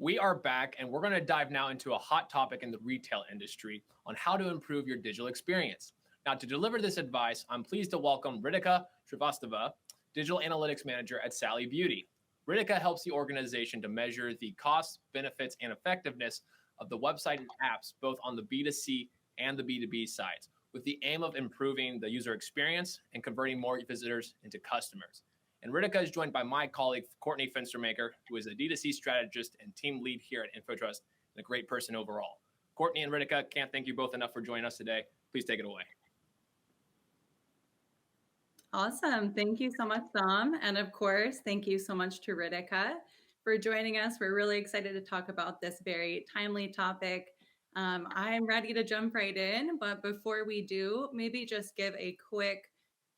We are back and we're going to dive now into a hot topic in the retail industry on how to improve your digital experience. Now, to deliver this advice, I'm pleased to welcome Ritika Shrivastava, Digital Analytics Manager at Sally Beauty. Ritika helps the organization to measure the costs, benefits, and effectiveness of the website and apps, both on the B2C and the B2B sides, with the aim of improving the user experience and converting more visitors into customers. And Ritika is joined by my colleague, Courtney Fenstermaker, who is a D2C strategist and team lead here at InfoTrust and a great person overall. Courtney and Ritika, can't thank you both enough for joining us today. Please take it away. Awesome. Thank you so much, Sam. And of course, thank you so much to Ritika for joining us. We're really excited to talk about this very timely topic. I'm ready to jump right in, but before we do, maybe just give a quick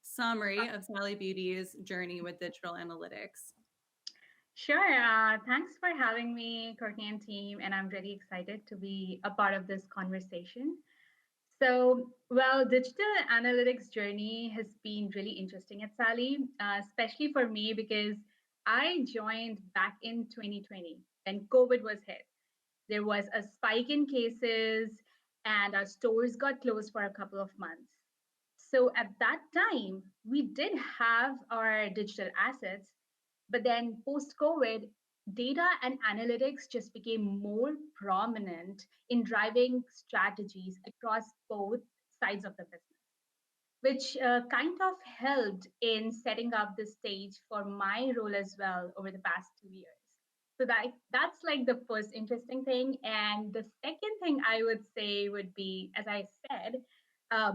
summary of Sally Beauty's journey with digital analytics. Sure. Thanks for having me, Courtney and team, and I'm really excited to be a part of this conversation. So, well, digital analytics journey has been really interesting at Sally, especially for me because I joined back in 2020 when COVID was hit. There was a spike in cases and our stores got closed for a couple of months. So at that time, we did have our digital assets, but then post-COVID, data and analytics just became more prominent in driving strategies across both sides of the business, which kind of helped in setting up the stage for my role as well over the past 2 years. So that's like the first interesting thing. And the second thing I would say would be, as I said,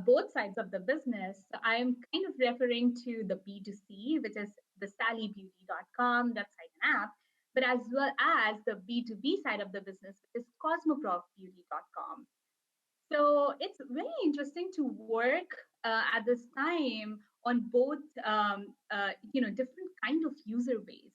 both sides of the business. So I'm kind of referring to the B2C, which is the sallybeauty.com website and app, but as well as the B2B side of the business, which is cosmoprofbeauty.com. So it's very interesting to work at this time on both, different kind of user base.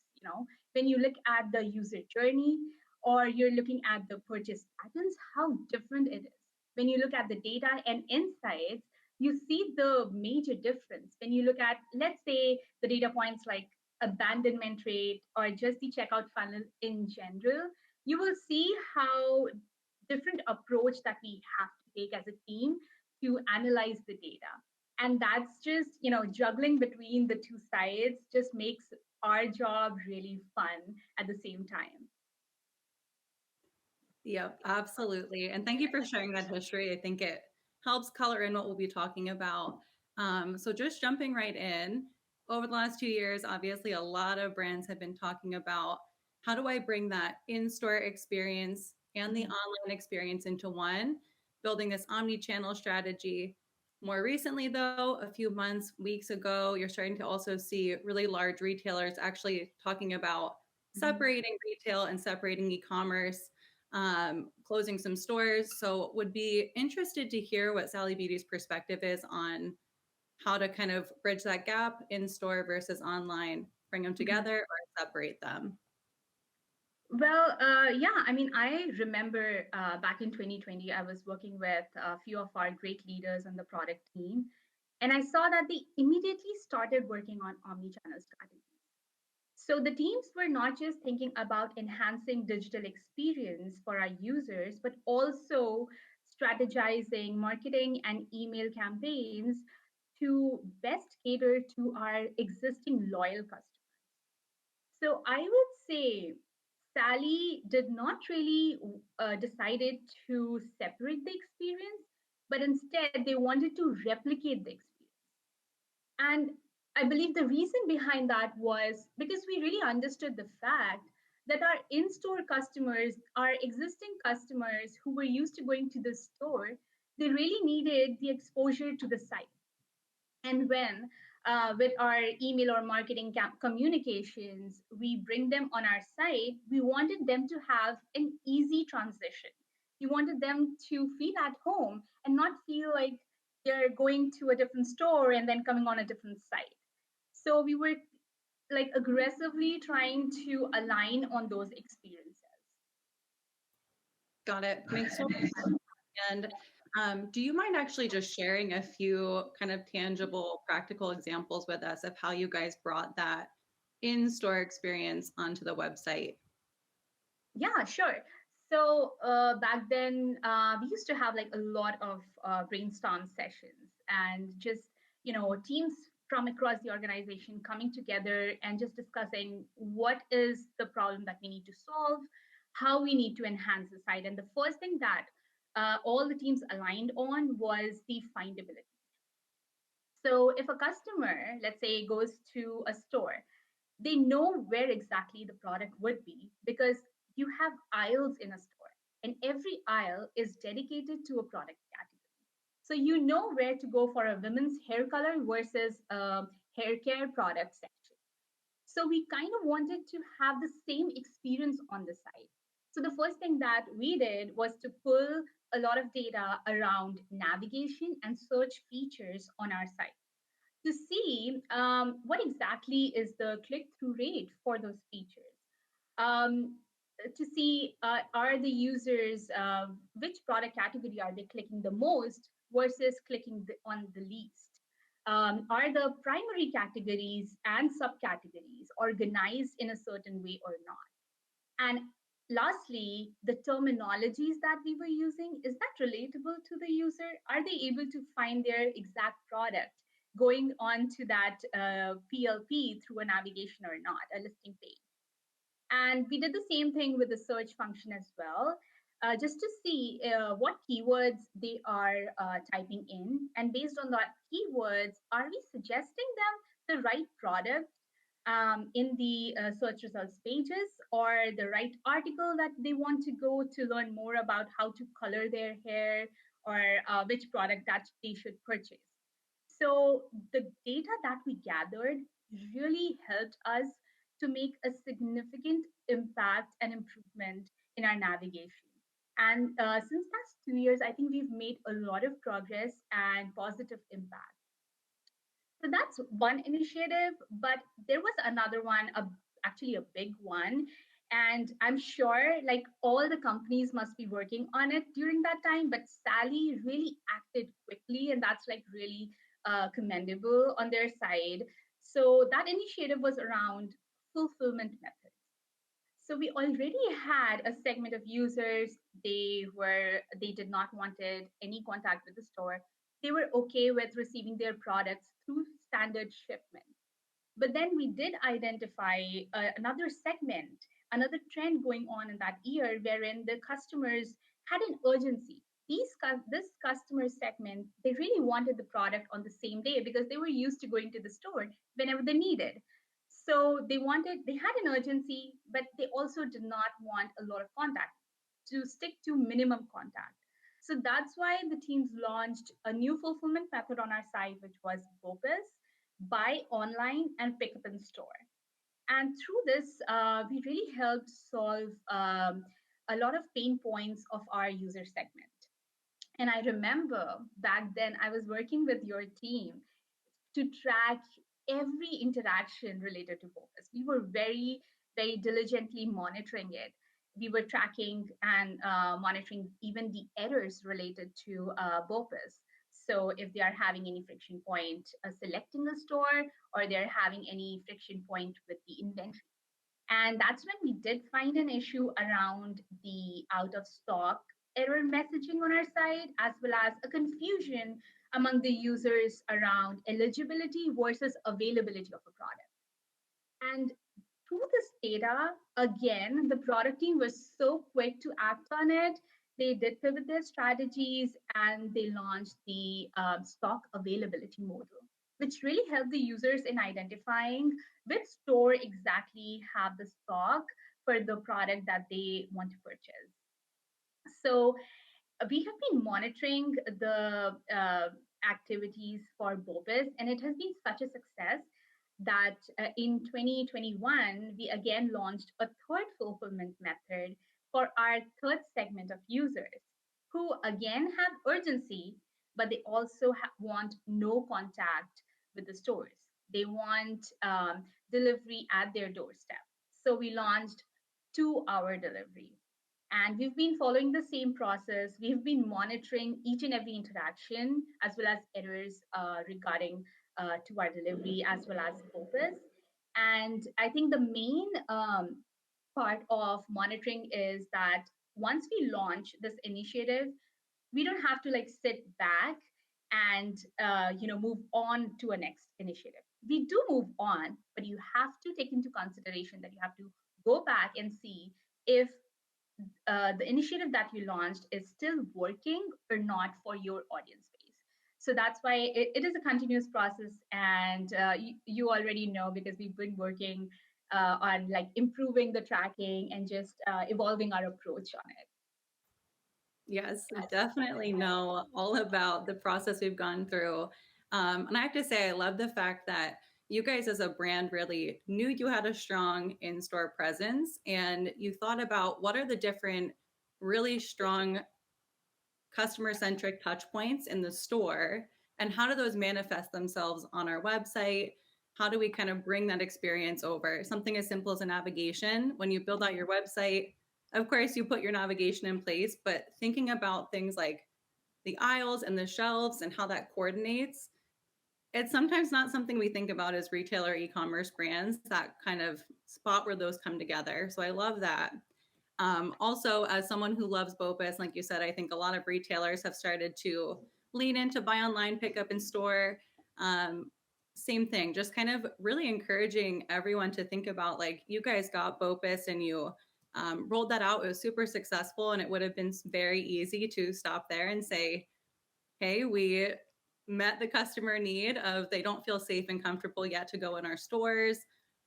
When you look at the user journey or you're looking at the purchase patterns, how different it is. When you look at the data and insights, you see the major difference. When you look at, let's say, the data points like abandonment rate or just the checkout funnel in general, you will see how different approach that we have to take as a team to analyze the data. And that's just, juggling between the two sides just makes our job really fun at the same time. Yep, absolutely. And thank you for sharing that history. I think it helps color in what we'll be talking about. So just jumping right in, over the last 2 years, obviously a lot of brands have been talking about how do I bring that in-store experience and the online experience into one, building this omni-channel strategy. More recently, though, a few months, weeks ago, you're starting to also see really large retailers actually talking about separating retail and separating e-commerce, closing some stores. So would be interested to hear what Sally Beauty's perspective is on how to kind of bridge that gap in store versus online, bring them together or separate them. Well, I remember back in 2020, I was working with a few of our great leaders on the product team, and I saw that they immediately started working on omni-channel strategies. So the teams were not just thinking about enhancing digital experience for our users, but also strategizing marketing and email campaigns to best cater to our existing loyal customers. So I would say Sally did not really decided to separate the experience, but instead they wanted to replicate the experience. And I believe the reason behind that was because we really understood the fact that our in-store customers, our existing customers who were used to going to the store, they really needed the exposure to the site. And when with our email or marketing communications, we bring them on our site, we wanted them to have an easy transition. We wanted them to feel at home and not feel like they're going to a different store and then coming on a different site. So we were like aggressively trying to align on those experiences. Got it. Makes so much sense. And do you mind actually just sharing a few kind of tangible, practical examples with us of how you guys brought that in-store experience onto the website? Yeah, sure. So back then, we used to have like a lot of brainstorm sessions and just, teams from across the organization coming together and just discussing what is the problem that we need to solve, how we need to enhance the site. And the first thing that all the teams aligned on was the findability. So if a customer, let's say, goes to a store, they know where exactly the product would be because you have aisles in a store and every aisle is dedicated to a product category. So you know where to go for a women's hair color versus a hair care product section. So we kind of wanted to have the same experience on the site. So the first thing that we did was to pull a lot of data around navigation and search features on our site to see what exactly is the click through rate for those features. Um, to see are the users, which product category are they clicking the most versus clicking on the least? Are the primary categories and subcategories organized in a certain way or not? And lastly, the terminologies that we were using, is that relatable to the user? Are they able to find their exact product going on to that PLP through a navigation or not, a listing page? And we did the same thing with the search function as well, just to see what keywords they are typing in. And based on that keywords, are we suggesting them the right product in the search results pages or the right article that they want to go to learn more about how to color their hair or which product that they should purchase? So the data that we gathered really helped us to make a significant impact and improvement in our navigation. And since that's 2 years, I think we've made a lot of progress and positive impact. So that's one initiative, but there was another one, actually a big one. And I'm sure like all the companies must be working on it during that time, but Sally really acted quickly, and that's like really commendable on their side. So that initiative was around fulfillment methods. So we already had a segment of users. They did not wanted any contact with the store. They were okay with receiving their products through standard shipment. But then we did identify another segment, another trend going on in that year, wherein the customers had an urgency. This customer segment, they really wanted the product on the same day because they were used to going to the store whenever they needed. So they had an urgency, but they also did not want a lot of contact, to stick to minimum contact. So that's why the teams launched a new fulfillment method on our site, which was BOPIS, buy online and pick up in store. And through this, we really helped solve a lot of pain points of our user segment. And I remember back then I was working with your team to track every interaction related to BOPIS. We were very, very diligently monitoring it. We were tracking and monitoring even the errors related to BOPIS. So if they are having any friction point selecting a store, or they're having any friction point with the inventory. And that's when we did find an issue around the out of stock error messaging on our site, as well as a confusion among the users around eligibility versus availability of a product. And through this data, again, the product team was so quick to act on it. They did pivot their strategies and they launched the stock availability model, which really helped the users in identifying which store exactly have the stock for the product that they want to purchase. So we have been monitoring the activities for BOPIS, and it has been such a success that in 2021, we again launched a third fulfillment method for our third segment of users who again have urgency, but they also want no contact with the stores. They want delivery at their doorstep. So we launched 2-hour delivery. And we've been following the same process. We've been monitoring each and every interaction as well as errors regarding to our delivery as well as focus. And I think the main part of monitoring is that once we launch this initiative, we don't have to like sit back and move on to a next initiative. We do move on, but you have to take into consideration that you have to go back and see if the initiative that you launched is still working or not for your audience base. So that's why it is a continuous process, and you already know because we've been working on like improving the tracking and just evolving our approach on it. Yes, definitely know all about the process we've gone through. And I have to say, I love the fact that you guys as a brand really knew you had a strong in-store presence and you thought about what are the different really strong customer-centric touch points in the store and how do those manifest themselves on our website? How do we kind of bring that experience over? Something as simple as a navigation. When you build out your website, of course, you put your navigation in place, but thinking about things like the aisles and the shelves and how that coordinates, it's sometimes not something we think about as retailer e-commerce brands, that kind of spot where those come together. So I love that. Also, as someone who loves BOPIS, like you said, I think a lot of retailers have started to lean into buy online, pick up in store. Um, Same thing, just kind of really encouraging everyone to think about like you guys got BOPIS and you rolled that out. It was super successful, and it would have been very easy to stop there and say, hey, we met the customer need of they don't feel safe and comfortable yet to go in our stores.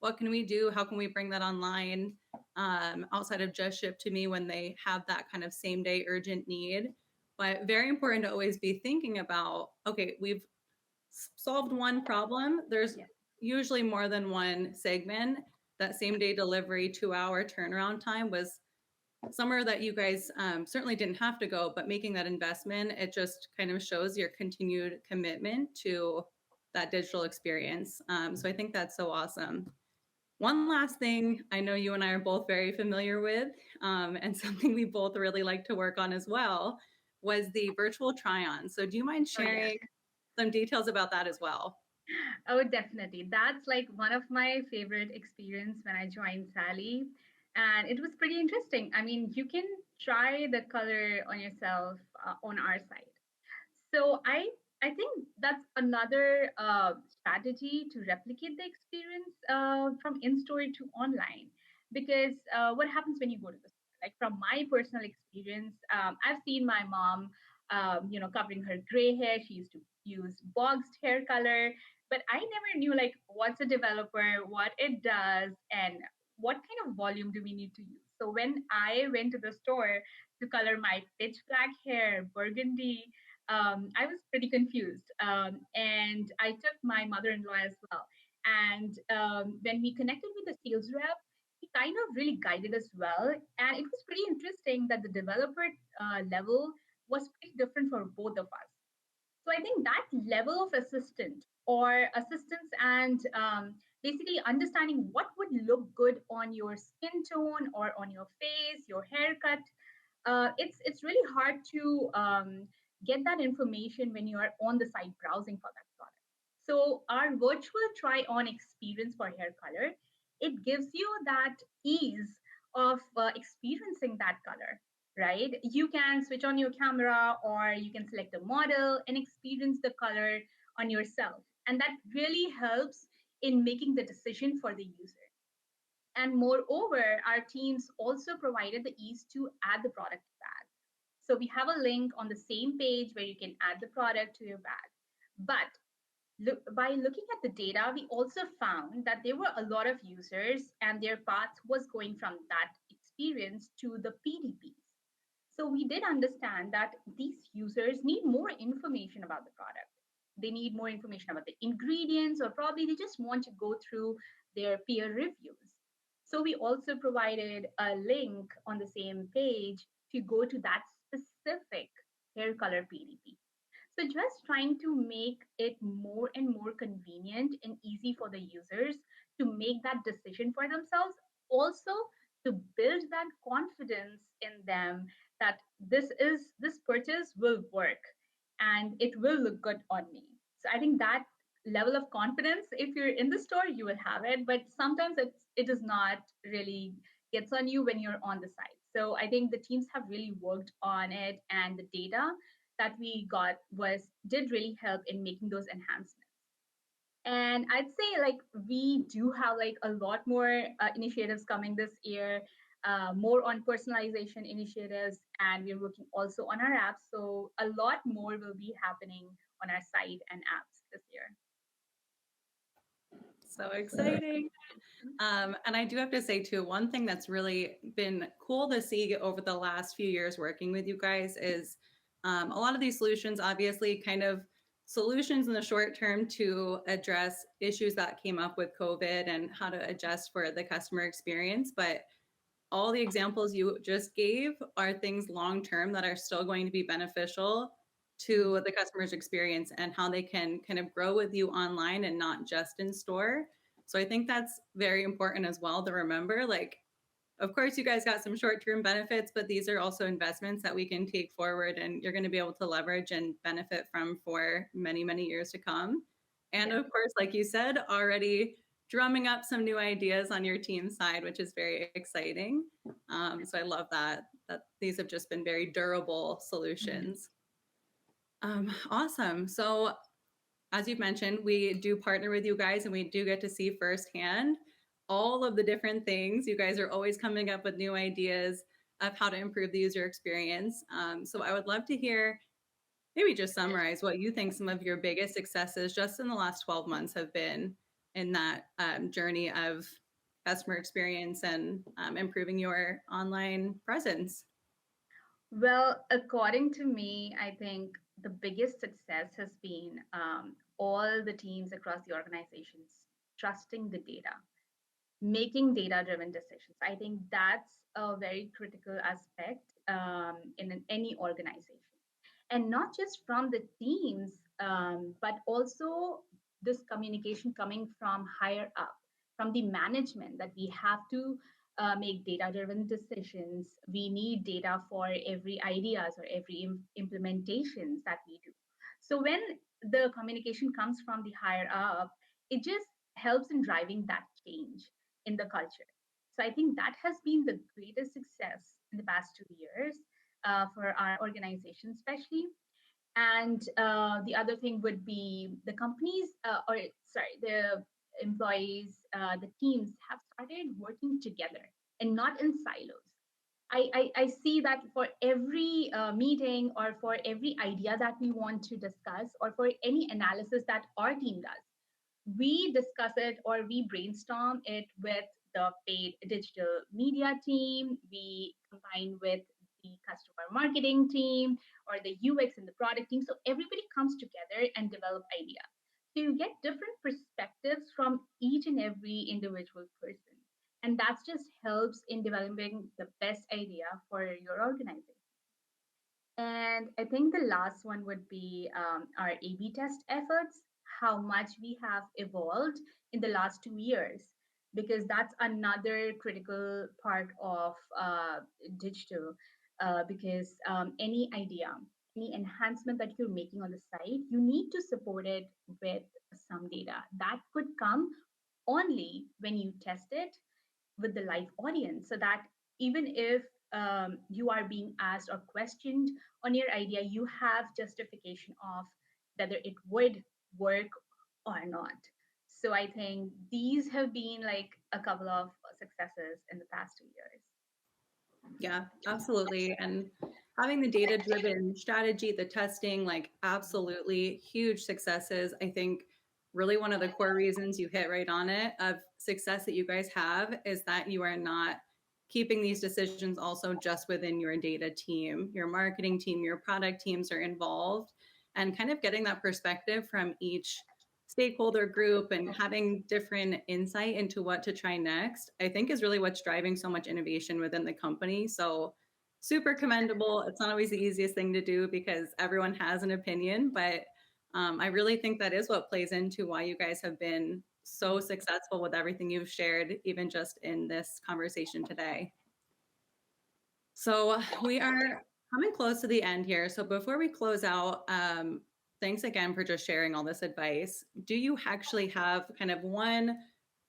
What can we do? How can we bring that online outside of just ship to me when they have that kind of same day urgent need? But very important to always be thinking about, okay, we've solved one problem. There's usually more than one segment. That same day delivery, 2-hour turnaround time was somewhere that you guys certainly didn't have to go, but making that investment, it just kind of shows your continued commitment to that digital experience. So I think that's so awesome. One last thing I know you and I are both very familiar with, and something we both really like to work on as well, was the virtual try-on. So do you mind sharing some details about that as well? Oh, definitely. That's like one of my favorite experience when I joined Sally. And it was pretty interesting. I mean, you can try the color on yourself on our site. So I think that's another strategy to replicate the experience from in-store to online. Because what happens when you go to the store? Like from my personal experience, I've seen my mom, covering her gray hair. She used to use boxed hair color, but I never knew like what's a developer, what it does, and what kind of volume do we need to use. So when I went to the store to color my pitch black hair burgundy, I was pretty confused. And I took my mother in law as well. And when we connected with the sales rep, he kind of really guided us well. And it was pretty interesting that the developer level was pretty different for both of us. So I think that level of assistance and basically understanding what would look good on your skin tone or on your face, your haircut, it's really hard to get that information when you are on the site browsing for that product. So our virtual try-on experience for hair color, it gives you that ease of experiencing that color, right? You can switch on your camera or you can select a model and experience the color on yourself. And that really helps in making the decision for the user. And moreover, our teams also provided the ease to add the product to bag. So we have a link on the same page where you can add the product to your bag. But by looking at the data, we also found that there were a lot of users and their path was going from that experience to the PDPs. So we did understand that these users need more information about the product. They need more information about the ingredients, or probably they just want to go through their peer reviews. So we also provided a link on the same page to go to that specific hair color PDP. So just trying to make it more and more convenient and easy for the users to make that decision for themselves. Also to build that confidence in them that this purchase will work and it will look good on me. So I think that level of confidence, if you're in the store, you will have it, but sometimes it is not really gets on you when you're on the site. So I think the teams have really worked on it, and the data that we got did really help in making those enhancements. And I'd say like we do have like a lot more initiatives coming this year, more on personalization initiatives, and we're working also on our apps. So a lot more will be happening on our site and apps this year. So exciting. And I do have to say too, one thing that's really been cool to see over the last few years working with you guys is a lot of these solutions, obviously kind of solutions in the short term to address issues that came up with COVID and how to adjust for the customer experience. But all the examples you just gave are things long term that are still going to be beneficial to the customer's experience and how they can kind of grow with you online and not just in store. So I think that's very important as well to remember. Like, of course, you guys got some short-term benefits, but these are also investments that we can take forward and you're going to be able to leverage and benefit from for many, many years to come. And of course, like you said, already drumming up some new ideas on your team side, which is very exciting. So I love that these have just been very durable solutions. Awesome. So as you've mentioned, we do partner with you guys and we do get to see firsthand all of the different things. You guys are always coming up with new ideas of how to improve the user experience. So I would love to hear, maybe just summarize what you think some of your biggest successes just in the last 12 months have been in that journey of customer experience and improving your online presence. Well, according to me, I think the biggest success has been all the teams across the organizations trusting the data, making data driven decisions. I think that's a very critical aspect in any organization. And not just from the teams, but also this communication coming from higher up, from the management, that we have to make data driven decisions. We need data for every ideas or every implementations that we do. So when the communication comes from the higher up, it just helps in driving that change in the culture. So I think that has been the greatest success in the past 2 years for our organization, especially. And the other thing would be the companies, the employees, the teams have started working together and not in silos. I see that for every meeting or for every idea that we want to discuss or for any analysis that our team does, we discuss it or we brainstorm it with the paid digital media team. We combine with the customer marketing team or the UX and the product team. So everybody comes together and develop ideas. So you get different perspectives from each and every individual person. And that just helps in developing the best idea for your organization. And I think the last one would be our A/B test efforts, how much we have evolved in the last 2 years, because that's another critical part of digital. Because any idea, any enhancement that you're making on the site, you need to support it with some data. That could come only when you test it with the live audience, so that even if you are being asked or questioned on your idea, you have justification of whether it would work or not. So I think these have been like a couple of successes in the past 2 years. Yeah, absolutely. And having the data driven strategy, the testing, like absolutely huge successes. I think really one of the core reasons you hit right on it of success that you guys have is that you are not keeping these decisions also just within your data team. Your marketing team, your product teams are involved, and kind of getting that perspective from each stakeholder group and having different insight into what to try next, I think is really what's driving so much innovation within the company. So super commendable. It's not always the easiest thing to do because everyone has an opinion, but I really think that is what plays into why you guys have been so successful with everything you've shared, even just in this conversation today. So we are coming close to the end here. So before we close out, thanks again for just sharing all this advice. Do you actually have kind of one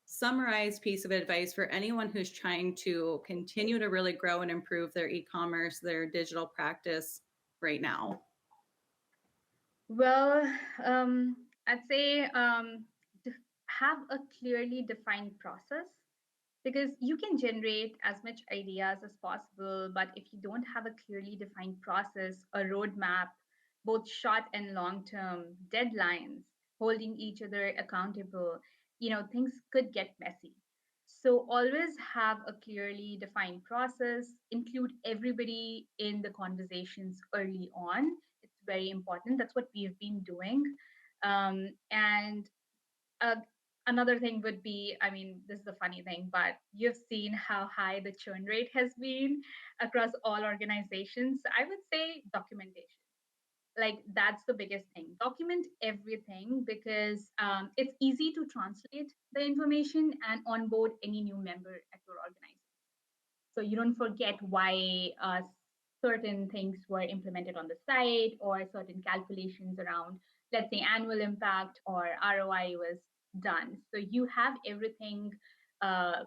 summarized piece of advice for anyone who's trying to continue to really grow and improve their e-commerce, their digital practice right now? Well, I'd say have a clearly defined process, because you can generate as much ideas as possible, but if you don't have a clearly defined process, a roadmap, both short and long term, deadlines, holding each other accountable, things could get messy. So always have a clearly defined process, include everybody in the conversations early on. It's very important. That's what we've been doing. And uh, Another thing would be, I mean, this is a funny thing, but you've seen how high the churn rate has been across all organizations. I would say documentation. Like, that's the biggest thing. Document everything, because it's easy to translate the information and onboard any new member at your organization. So you don't forget why certain things were implemented on the site, or certain calculations around, let's say, annual impact or ROI was done. So you have everything uh,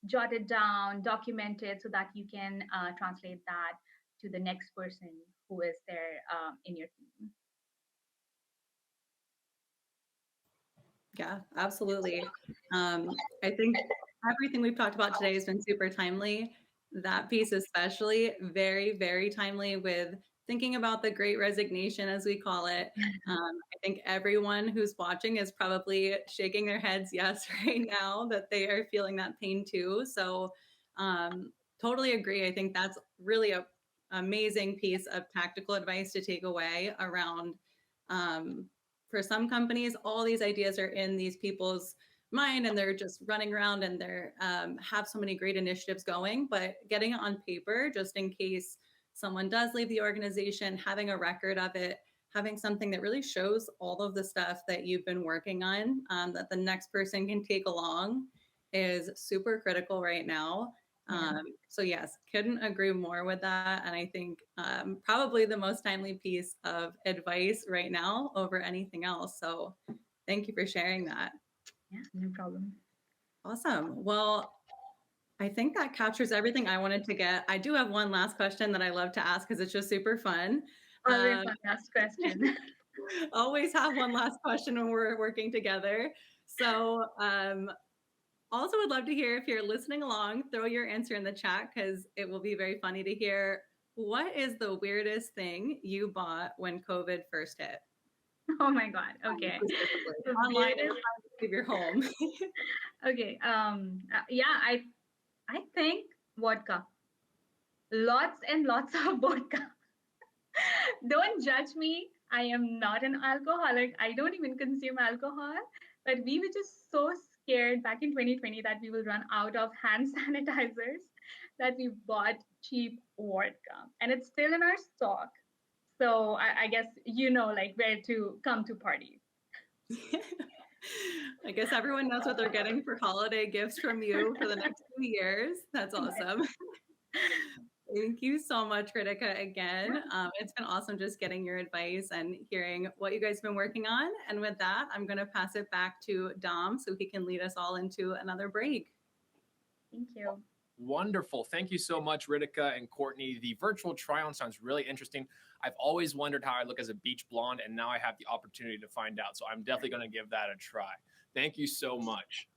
jotted down, documented, so that you can translate that to the next person who is there in your team. Yeah, absolutely. I think everything we've talked about today has been super timely. That piece especially very, very timely, with thinking about the great resignation, as we call it. I think everyone who's watching is probably shaking their heads yes right now, that they are feeling that pain too. So totally agree. I think that's really a amazing piece of tactical advice to take away around for some companies, all these ideas are in these people's mind and they're just running around and they're have so many great initiatives going, but getting it on paper just in case someone does leave the organization, having a record of it, having something that really shows all of the stuff that you've been working on, that the next person can take along, is super critical right now. So yes, couldn't agree more with that. And I think probably the most timely piece of advice right now over anything else. So thank you for sharing that. Yeah, no problem. Awesome. Well, I think that captures everything I wanted to get. I do have one last question that I love to ask because it's just super fun. Always one last question. Always have one last question when we're working together. So also would love to hear, if you're listening along, throw your answer in the chat because it will be very funny to hear. What is the weirdest thing you bought when COVID first hit? Oh my God. Okay. Online, leave your home. Okay. Yeah, I think vodka. Lots and lots of vodka. Don't judge me. I am not an alcoholic. I don't even consume alcohol. But we were just so scared back in 2020 that we will run out of hand sanitizers, that we bought cheap vodka. And it's still in our stock. So I guess like where to come to parties. I guess everyone knows what they're getting for holiday gifts from you for the next 2 years. That's awesome. Thank you so much, Ritika, again. It's been awesome just getting your advice and hearing what you guys have been working on. And with that, I'm going to pass it back to Dom so he can lead us all into another break. Thank you. Wonderful. Thank you so much, Ritika and Courtney. The virtual try-on sounds really interesting. I've always wondered how I look as a beach blonde, and now I have the opportunity to find out. So I'm definitely going to give that a try. Thank you so much.